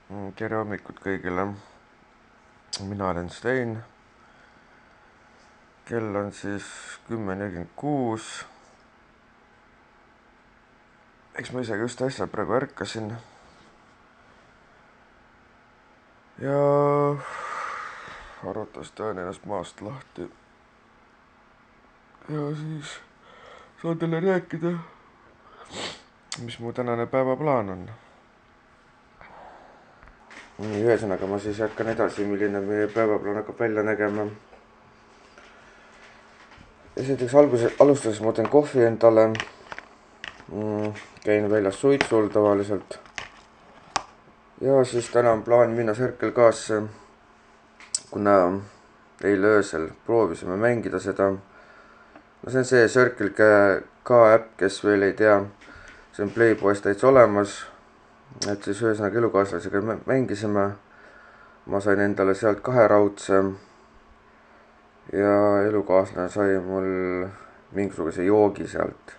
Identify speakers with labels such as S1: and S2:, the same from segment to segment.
S1: Tere hommikut kõigile. Mina olen Stein. Kell on siis 10:46. Eks ma isegi just äsja praegu ärkasin. Ja arvatavasti ajan ennast maast lahti. Ja siis saan teile rääkida, mis mu tänane päevaplaan on. Nii, ühesõnaga ma siis hakkan edasi, milline meie päevaplaan hakkab välja nägema. Esiteks alustuseks ma teen kohvi endale. Käin väljas suitsul tavaliselt. Ja siis täna on plaan minna Circle K-sse, kuna eile öösel proovisime mängida seda. No see on see Circle K äpp, kes veel ei tea. See on Playboy's täitsa olemas. Et siis ühesõnaga elukaaslasega mängisime. Ma sain endale sealt 2 raudse. Ja elukaaslane sai mul mingisuguse joogi sealt.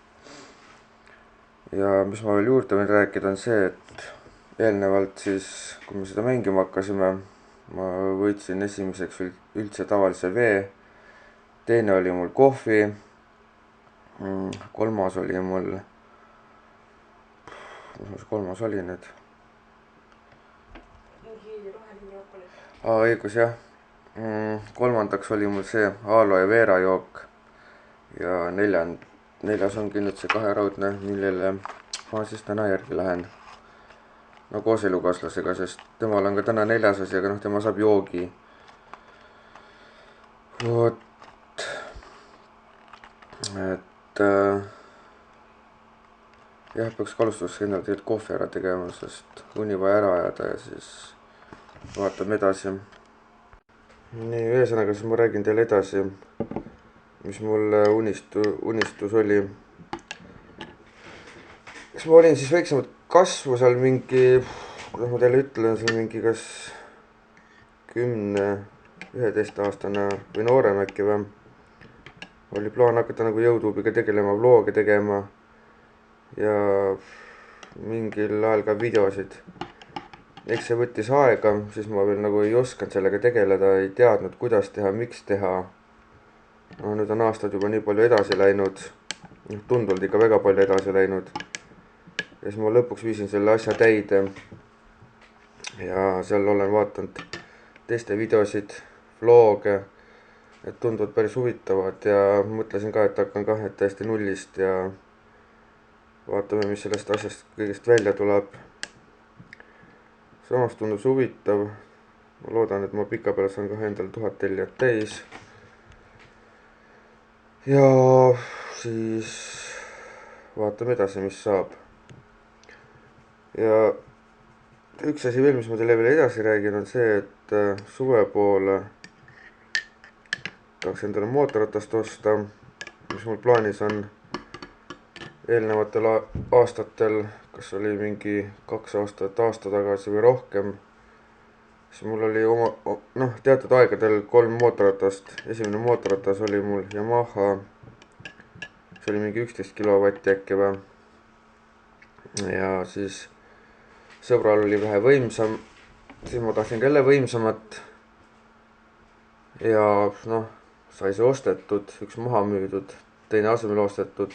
S1: Ja mis ma veel juurde võin rääkida on see, et eelnevalt siis, kui me seda mängima hakkasime, ma võtsin esimeseks üldse tavalise vee. Teine oli mul kohvi. Kolmas oli mul... Mis kolmas oli nüüd?
S2: Mingi roheline jook oli.
S1: Õigus, jah. Kolmandaks oli mul see aloe vera jook. Ja neljas ongi nüüd see 2 raudne, millele ma siis täna järgi lähen. No koos elukaaslasega, sest temal on ka täna 4. asi, aga tema saab joogi. Vot. Et... jah, peaks alustuseks endale tegelikult kohvi ära tegema, sest uni vaja ära ajada ja siis vaatame edasi. Nii, ühesõnaga siis ma räägin teile edasi, mis mul unistus oli. Eks ma olin siis väiksemat kasvu seal mingi, kuidas ma teile ütlen, seal mingi kas 10-11 aastane või noorem äkki või. Oli plaan hakata nagu YouTube'iga tegelema, vlooge tegema ja mingil ajal ka videosid. Eks see võttis aega, siis ma veel nagu ei osanud sellega tegeleda, ei teadnud, kuidas teha, miks teha. No nüüd on aastad juba nii palju edasi läinud, tunduvalt ikka väga palju edasi läinud. Ja siis ma lõpuks viisin selle asja täide ja seal olen vaatanud teiste videosid, vlooge, et tunduvad päris huvitavad ja mõtlesin ka, et hakkan ka täiesti nullist ja vaatame, mis sellest asjast kõigest välja tuleb. Samas tundus huvitav. Ma loodan, et ma pika peale saan ka endale 1000 tellijat täis. Ja siis vaatame edasi, mis saab. Ja üks asi veel, mis ma teile veel edasi räägin, on see, et suve poole tahaks endale mootorratast osta, mis mul plaanis on eelnevatel aastatel, kas oli mingi 2 aastat, aasta tagasi või rohkem, siis mul oli teatud aegadel 3 mootorratast. Esimene mootorratas oli mul Yamaha, see oli mingi 11 kilovatti äkki või. Ja siis sõbral oli vähe võimsam, siis ma tahtsin ka jälle võimsamat. Ja sai see ostetud, üks maha müüdud, teine asemel ostetud.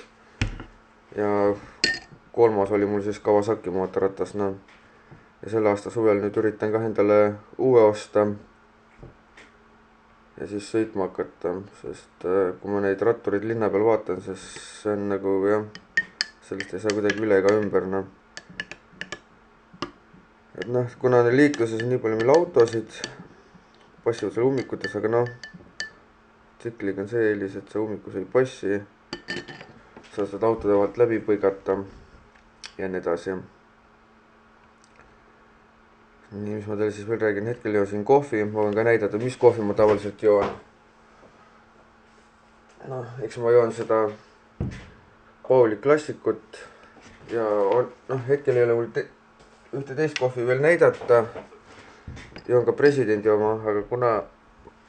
S1: Ja 3. oli mul siis Kawasaki mootorratas, Ja selle aasta suvel nüüd üritan ka endale uue osta. Ja siis sõitma hakata, sest kui ma neid ratturid linna peal vaatan, siis see on nagu jah, sellest ei saa kuidagi üle ega ümber, Et kuna liikluses on nii palju meil autosid, passivad seal ummikutes, aga tsikliga on see eelis, et see ummikus ei passi. Sa saad autode vahelt läbi põigata ja nii edasi. Nii, mis ma teile siis veel räägin, hetkel joosin kohvi, ma võin ka näidata, mis kohvi ma tavaliselt joon. Eks ma joon seda Pauli klassikut ja hetkel ei ole mul ühte teist kohvi veel näidata. Joon ka presidendi oma, aga kuna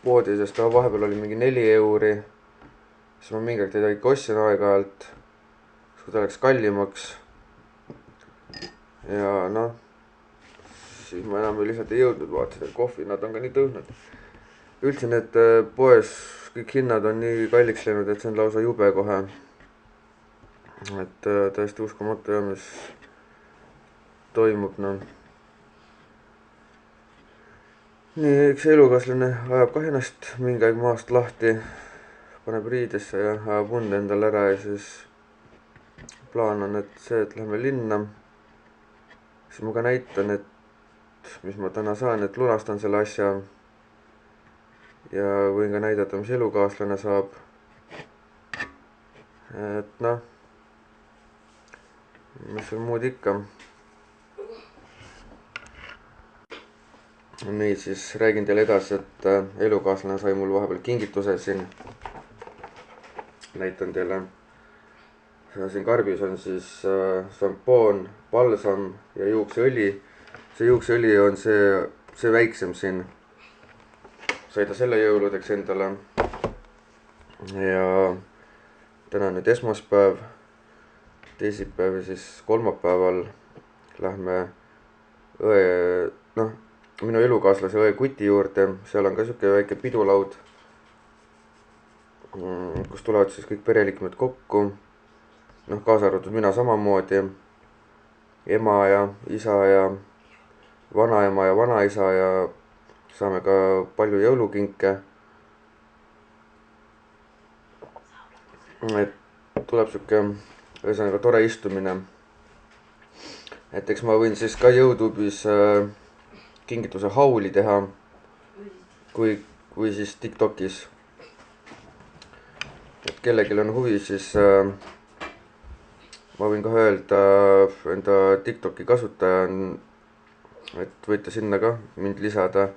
S1: poodides ta vahepeal oli mingi 4 euri, siis ma mingi aeg teda ikka ostsin aeg-ajalt, kui ta läks kallimaks. Ja siis ma enam lihtsalt ei jõudnud, vaatasin, et kohvihinnad on ka nii tõusnud. Üldse need poes kõik hinnad on nii kalliks läinud, et see on lausa jube kohe. Et täiesti uskumatu ja mis toimub, noh. Nii, üks elukaaslane ajab ka ennast mingi aeg maast lahti, paneb riidesse ja ajab und endale ära ja siis plaan on, et see, et lähme linna. Siis ma ka näitan, et mis ma täna saan, et lunastan selle asja. Ja võin ka näidata, mis elukaaslane saab. Et noh, mis seal muud ikka. Nii, siis räägin teile edasi, et elukaaslane sai mul vahepeal kingituse siin. Näitan teile. Siin karbis on siis šampoon, balsam ja juukseõli. See juukseõli on see väiksem siin. Sai ta selle jõuludeks endale. Ja täna nüüd esmaspäev, teisipäev ja siis kolmapäeval lähme minu elukaaslase õe Kuti juurde. Seal on ka siuke väike pidulaud, kus tulevad siis kõik pereliikmed kokku. Noh, kaasa arvatud mina samamoodi, ema ja isa ja vanaema ja vanaisa ja saame ka palju jõulukinke. Et tuleb siuke ühesõnaga tore istumine. Et eks ma võin siis ka YouTube'is kingituse hauli teha, kui siis TikTokis. Et kellelgi on huvi, siis ma võin ka öelda enda TikToki kasutaja, et võite sinna ka mind lisada.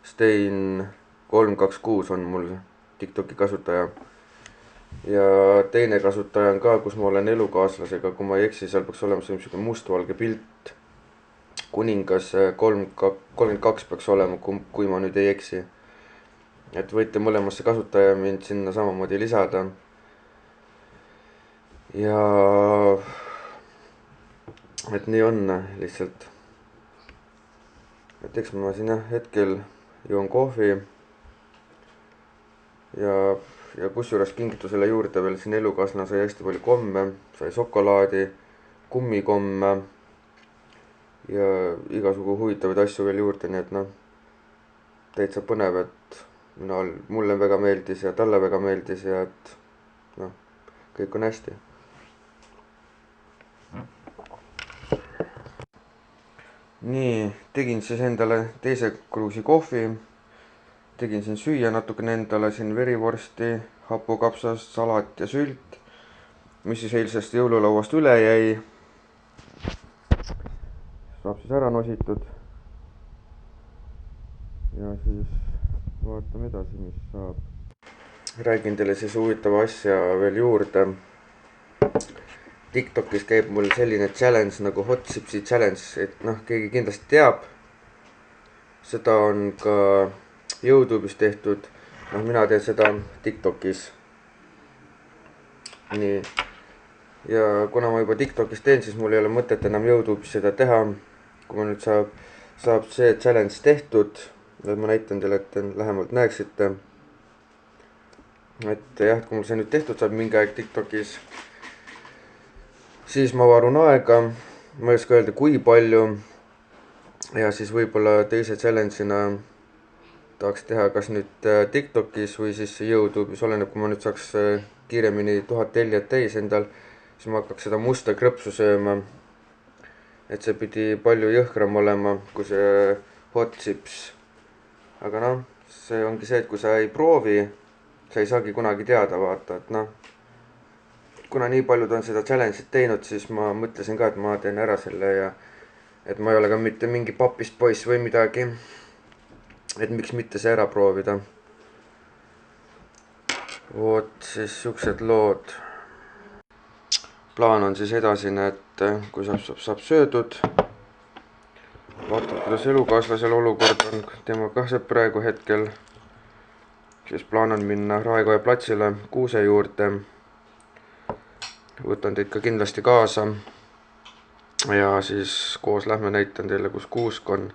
S1: Stein326 on mul TikToki kasutaja. Ja teine kasutaja on ka, kus ma olen elukaaslasega, kui ma ei eksi, seal peaks olema selline mustvalge pilt. Kuningas 32 peaks olema, kui ma nüüd ei eksi. Et võite mõlemasse kasutaja mind sinna samamoodi lisada. Ja et nii on lihtsalt. Et eks ma siin hetkel joon kohvi ja kusjuures kingitusele juurde veel siin elukaaslane sai hästi palju komme, sai šokolaadi, kummikomme ja igasugu huvitavaid asju veel juurde, nii et noh, täitsa põnev, et mulle väga meeldis ja talle väga meeldis ja et noh, kõik on hästi. Nii, tegin siis endale teise kruusi kohvi, tegin siin süüa natukene endale siin verivorsti, hapukapsast, salat ja sült, mis siis eilsest jõululauast üle jäi. Saab siis ära nositud. Ja siis vaatame edasi, mis saab. Räägin teile siis huvitava asja veel juurde. TikTokis käib mul selline challenge nagu Hot Chipsi challenge, et noh, keegi kindlasti teab. Seda on ka YouTube'is tehtud. Noh, mina teen seda TikTokis. Nii. Ja kuna ma juba TikTokis teen, siis mul ei ole mõtet enam YouTube'is seda teha. Kui ma nüüd saab see challenge tehtud, et ma näitan teile, et lähemalt näeksite. Et jah, kui mul see nüüd tehtud saab mingi aeg TikTokis, siis ma varun aega, ma ei oska öelda kui palju ja siis võib-olla teise challenge'ina tahaks teha kas nüüd TikTokis või siis YouTube'is, oleneb, kui ma nüüd saaks kiiremini 1000 tellijat täis endal, siis ma hakkaks seda musta krõpsu sööma. Et see pidi palju jõhkram olema kui see Hot Chips. Aga noh, see ongi see, et kui sa ei proovi, sa ei saagi kunagi teada, vaata, et noh. Kuna nii paljud on seda challenge'it teinud, siis ma mõtlesin ka, et ma teen ära selle ja et ma ei ole ka mitte mingi papist poiss või midagi. Et miks mitte see ära proovida. Vot siis siuksed lood. Plaan on siis edasine, et kui saab söödud. Vaatab, kuidas elukaaslasel olukord on, tema kahseb praegu hetkel. Siis plaan on minna Raekoja platsile Kuuse juurde. Võtan teid ka kindlasti kaasa. ja siis koos lähme näitan teile, kus kuusk on.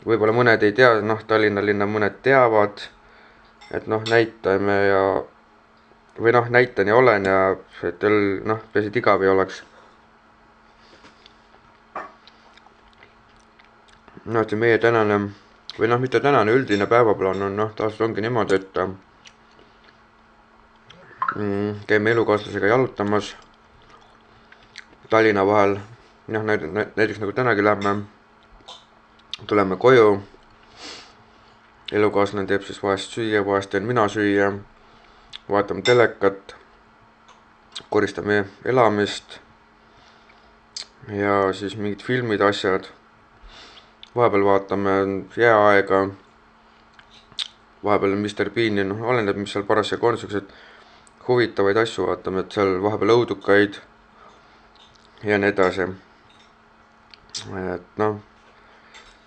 S1: Võib-olla mõned ei tea, noh, Tallinna linna mõned teavad, et noh, näitame ja või noh, näitan ja olen ja et teil noh, peaasi, et igav ei oleks. No, et meie tänane või noh, mitte tänane, üldine päevaplaan on noh, taas ongi niimoodi, et käime elukaaslasega jalutamas Tallinna vahel. Noh, näiteks nagu tänagi lähme, tuleme koju. Elukaaslane teeb siis vahest süüa, vahest teen mina süüa. Vaatame telekat, koristame elamist ja siis mingid filmid, asjad. Vahepeal vaatame jääaega, vahepeal Mr. Beani, noh, oleneb, mis seal parasjagu on, sellised huvitavaid asju vaatame, et seal vahepeal õudukaid ja nii edasi. Et noh,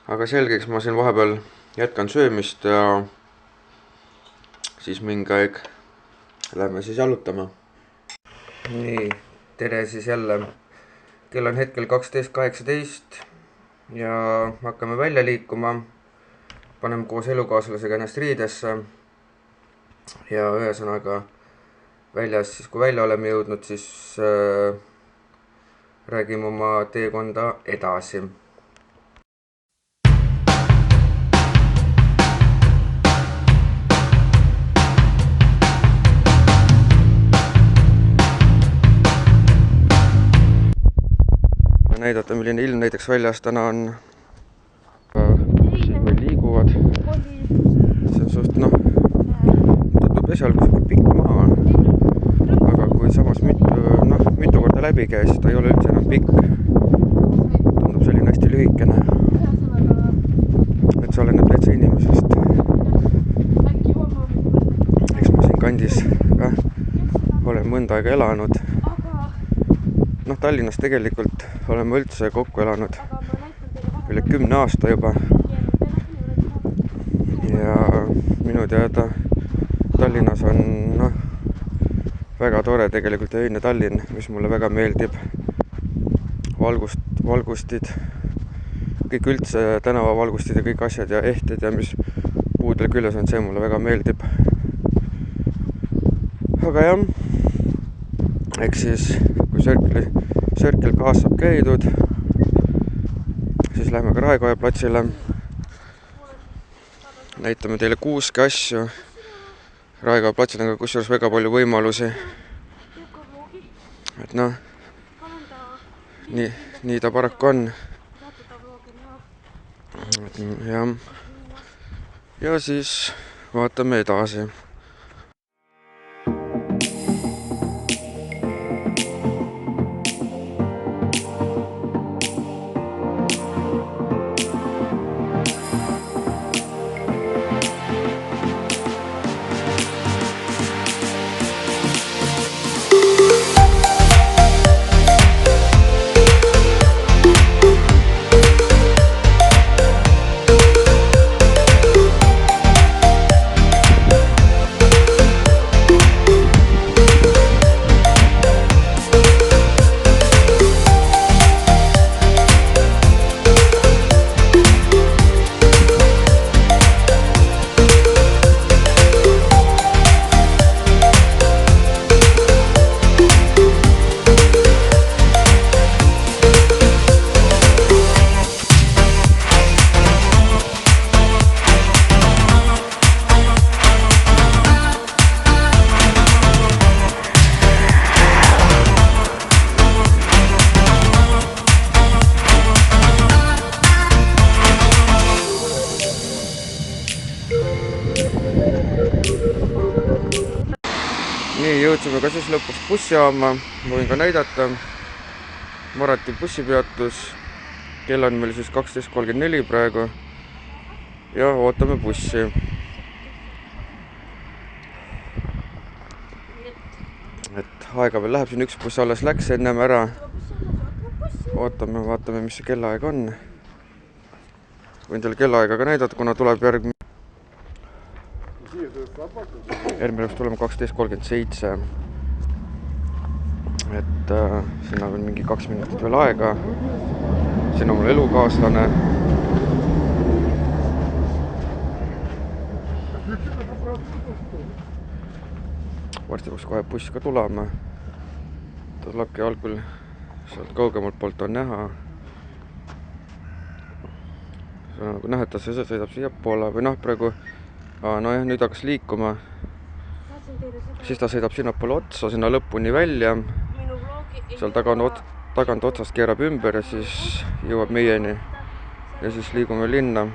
S1: aga selgeks ma siin vahepeal jätkan söömist ja siis mingi aeg lähme siis jalutama. Nii, tere siis jälle. Kell on hetkel 12:18 ja hakkame välja liikuma. Paneme koos elukaaslasega ennast riidesse ja ühesõnaga väljas, siis kui välja oleme jõudnud, siis räägime oma teekonda edasi. Näidata, milline ilm näiteks väljas täna on. Siin meil liiguvad. See on suht, noh, tundub esialgu siuke pikk maa. Aga kui samas mitu korda läbi käis, ta ei ole üldse enam pikk. Tundub selline hästi lühikene. Et see oleneb täitsa inimesest. Eks ma siin kandis ka olen mõnda aega elanud. Noh, Tallinnas tegelikult oleme üldse kokku elanud üle 10 aasta juba. Ja minu teada Tallinnas on noh, väga tore tegelikult öine Tallinn, mis mulle väga meeldib. Valgustid, kõik üldse tänavavalgustid ja kõik asjad ja ehted ja mis puudel küljes on, see mulle väga meeldib. Aga jah, eks siis kui Circle K-s saab käidud, siis lähme ka Raekoja platsile. Näitame teile kuuske asju. Raekoja platsil on ka kusjuures väga palju võimalusi. Et noh, nii ta paraku on. Ja siis vaatame edasi. Nii, jõudsime ka siis lõpuks bussijaama, võin ka näidata. Marati bussipeatus, kell on meil siis 12:34 praegu ja ootame bussi. Et aega veel läheb, siin üks buss alles läks ennem ära. Ootame, vaatame, mis see kellaaeg on. Võin teile kellaaega ka näidata, kuna tuleb järgmine peaks tulema 12:37. et sinna on mingi 2 minutit veel aega. siin on mul elukaaslane. varsti peaks kohe buss ka tulema. ta tulebki algul sealt kaugemalt poolt on näha. see on nagu näha, et ta sõidab siiapoole või noh, praegu nojah, nüüd hakkas liikuma. siis ta sõidab sinnapoole otsa, sinna lõpuni välja. seal tagant otsast keerab ümber ja siis jõuab meieni. ja siis liigume linna.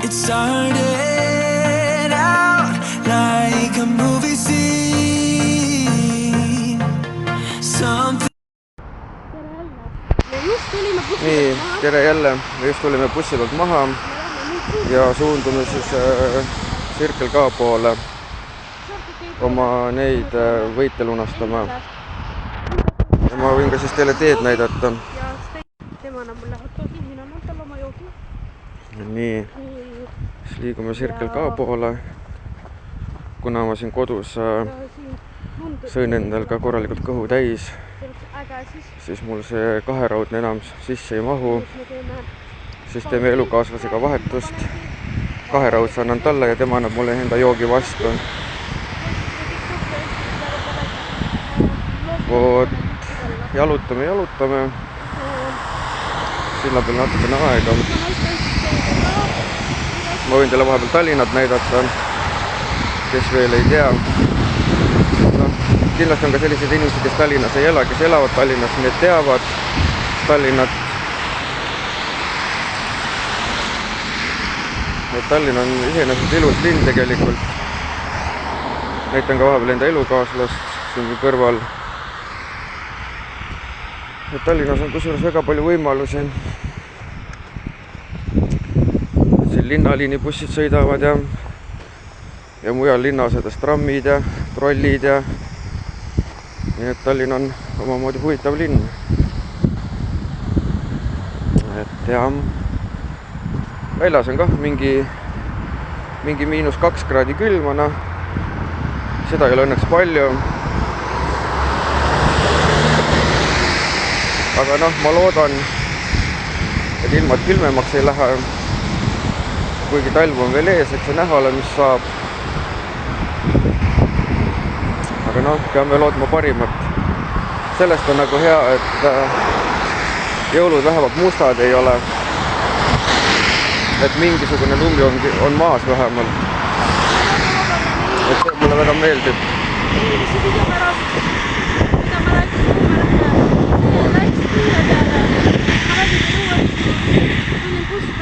S3: It started out like a movie scene. Something.
S1: nii, tere jälle, me just tulime bussi pealt maha ja suundume siis Circle K poole oma neid võite lunastama. ja ma võin ka siis teile teed näidata.
S2: tema annab mulle hotdogi, mina annan talle oma joogi.
S1: nii, siis liigume Circle K poole. kuna ma siin kodus sõin endal ka korralikult kõhu täis, siis mul see kaheraudne enam sisse ei mahu. siis teeme elukaaslasega vahetust. Kaheraudse annan talle ja tema annab mulle enda joogi vastu. vot, jalutame. silla peal natukene aega. ma võin teile vahepeal Tallinnat näidata, kes veel ei tea. kindlasti on ka sellised inimesed, kes Tallinnas ei ela, kes elavad Tallinnas, need teavad Tallinnat. Tallinn on iseenesest ilus linn tegelikult. näitan ka vahepeal enda elukaaslast siin kõrval. Tallinnas on kusjuures väga palju võimalusi. siin linnaliinibussid sõidavad ja mujal linnaosades trammid ja trollid ja nii et Tallinn on omamoodi huvitav linn. et ja väljas on kah mingi -2 kraadi külma, noh, seda ei ole õnneks palju. aga noh, ma loodan, et ilmad külmemaks ei lähe. kuigi talv on veel ees, eks see näha ole, mis saab. aga noh, peame lootma parimat. sellest on nagu hea, et jõulud vähemalt mustad ei ole. et mingisugune lumi on maas vähemalt. et see mulle väga meeldib.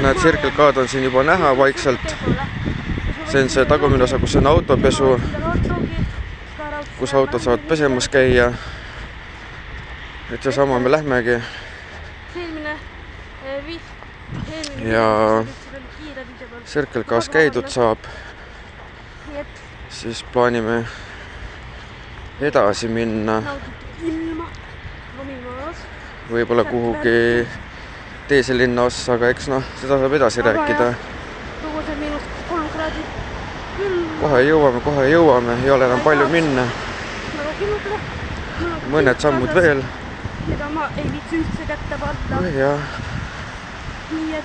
S1: näed, Circle K-d on siin juba näha vaikselt. see on see tagumine osa, kus on autopesu, kus autod saavad pesemas käia. et seesama me lähmegi. ja Circle K-s käidud saab, siis plaanime edasi minna. võib-olla kuhugi teise linna ossa, aga eks noh, seda saab edasi rääkida. kohe jõuame, ei ole enam palju minna. mõned sammud veel.
S2: mida ma ei viitsi üldse kätte panna.
S1: jah.
S2: nii et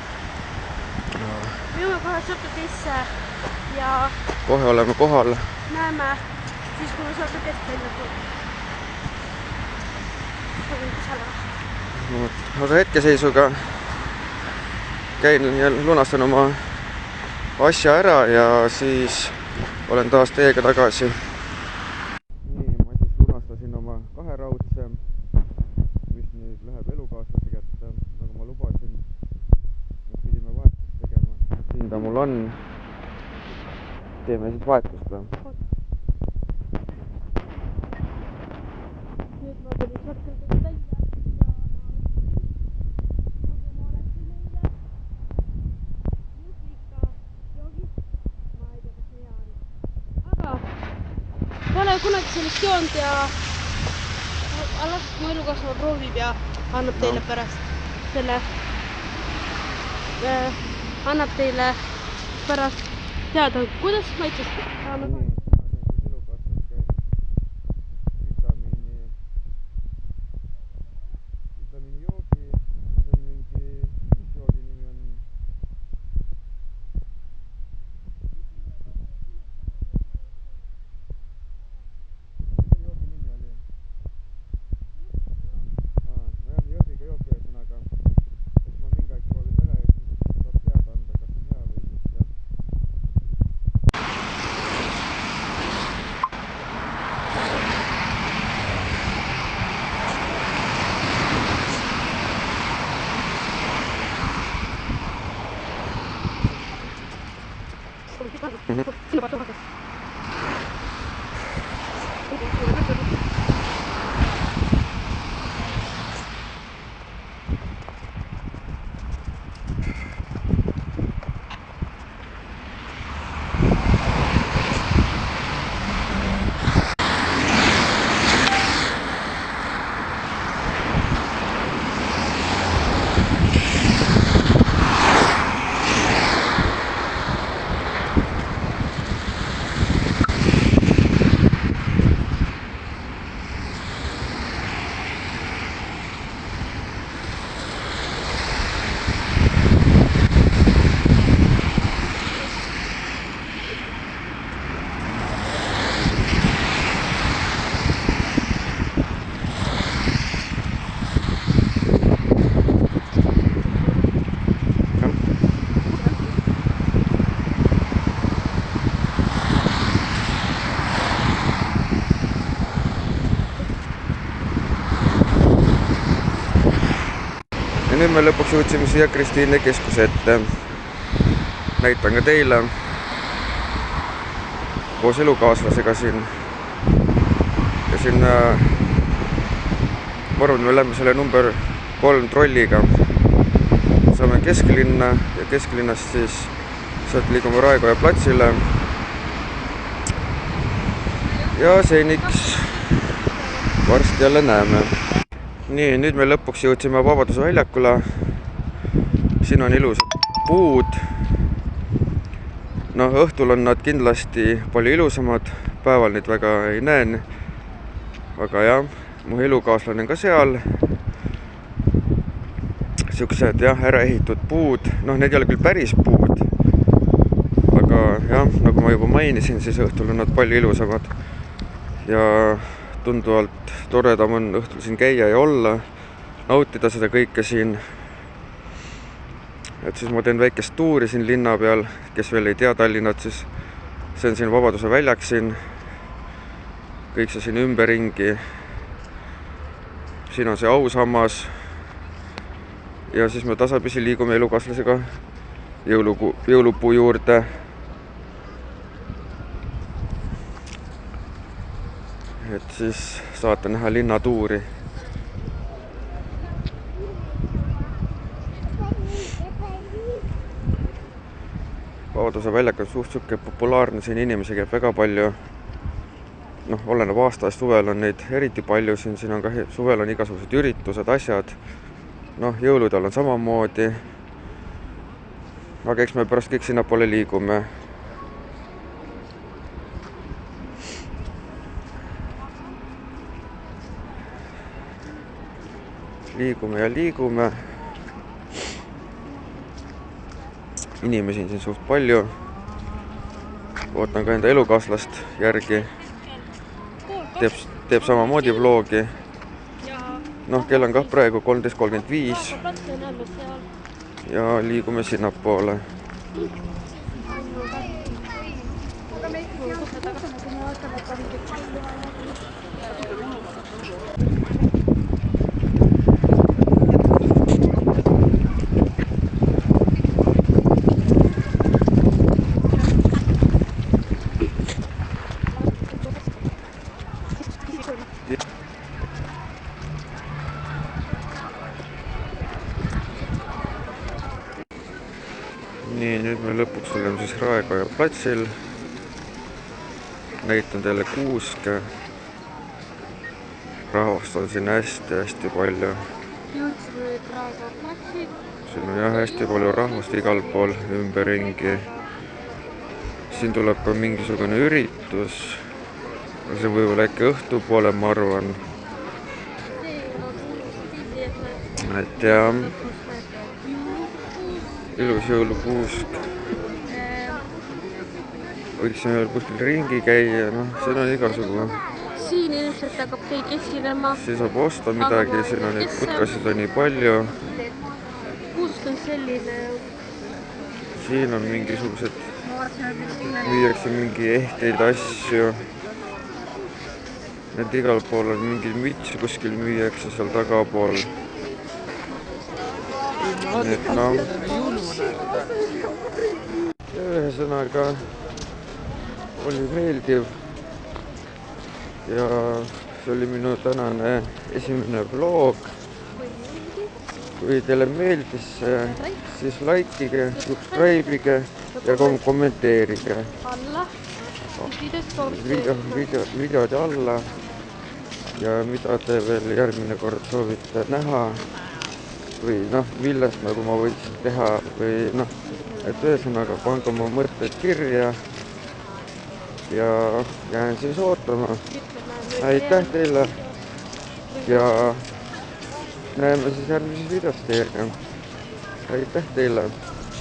S2: me jõuame kohe Circle ja
S1: kohe oleme kohal.
S2: näeme siis, kui me Circle välja tuleme.
S1: aga hetkeseisuga käin ja lunastan oma asja ära ja siis olen taas teiega tagasi. nii, ma siis lunastasin oma kaheraudse, mis nüüd läheb elukaaslase kätte, nagu ma lubasin. pidime vahetust tegema. siin ta mul on. teeme siis vahetust või?
S2: nüüd ma tulin Circle välja. Pole kunagi sellist joonud ja Las mu elukaaslane proovib ja annab teile pärast selle annab teile pärast teada, kuidas maitses.
S1: Vitamiinijoogi, see on mingi joogi nimi on joogi nimi oli nojah, jõhviga jook ühesõnaga, et ma mingi aeg proovin ära ja siis saab teada anda, kas on hea või mitte. Ja nüüd me lõpuks jõudsime siia Kristiine keskuse ette. Näitan ka teile koos elukaaslasega siin. Ja siin ma arvan, me lähme selle number 3 trolliga. Saame kesklinna ja kesklinnast siis sealt liigume Raekoja platsile. Ja seniks varsti jälle näeme. Nii, nüüd me lõpuks jõudsime Vabaduse väljakule. Siin on ilusad puud. No õhtul on nad kindlasti palju ilusamad. Päeval neid väga ei näe. Aga jah, mu elukaaslane on ka seal. Siuksed jah, ära ehitud puud. Noh, need ei ole küll päris puud. Aga jah, nagu ma juba mainisin, siis õhtul on nad palju ilusamad. Ja tunduvalt toredam on õhtul siin käia ja olla, nautida seda kõike siin. Et siis ma teen väikest tuuri siin linna peal, kes veel ei tea Tallinnat, siis see on siin Vabaduse väljak siin. Kõik see siin ümberringi. Siin on see ausammas. Ja siis me tasapisi liigume elukaaslasega jõulupuu juurde. Et siis saate näha linnatuuri. Vabaduse väljak on suht populaarne, siin inimesi käib väga palju. Noh, oleneb aastast, suvel on neid eriti palju, siin on ka suvel on igasugused üritused, asjad. Noh, jõuludel on samamoodi. Aga eks me pärast kõik sinna poole liigume. Liigume ja liigume. Inimesi on siin suht palju. Ootan ka enda elukaaslast järgi. Teeb samamoodi vlogi. Noh, kell on ka praegu 13.35. Ja liigume sinnapoole. Nii, nüüd me lõpuks oleme siis Raekoja platsil. Näitan teile kuuske. rahvast on siin hästi palju.
S2: jõudsime praegu platsi.
S1: siin on jah hästi palju rahvast igal pool ümberringi. siin tuleb ka mingisugune üritus. see võib-olla äkki õhtupoole, ma arvan. et jah, ilus jõulupuusk. võiksime veel kuskil ringi käia, noh, siin on igasugu.
S2: siin ilmselt hakkab keegi esinema.
S1: siin saab osta midagi, siin on neid putkasid on nii palju.
S2: puusk on selline.
S1: siin on mingisugused, müüakse mingi ehteid asju. Need igal pool on mingi müts kuskil müüakse seal tagapool. et noh, ühesõnaga oli meeldiv ja see oli minu tänane esimene vlog. kui teile meeldis, siis likeige, subscribe'ige ja kommenteerige
S2: alla.
S1: videode alla ja mida te veel järgmine kord soovite näha või noh, millest nagu ma võiksin teha või noh, et ühesõnaga pange oma mõtted kirja ja jään siis ootama. aitäh teile ja näeme siis järgmises videos teiega. aitäh teile.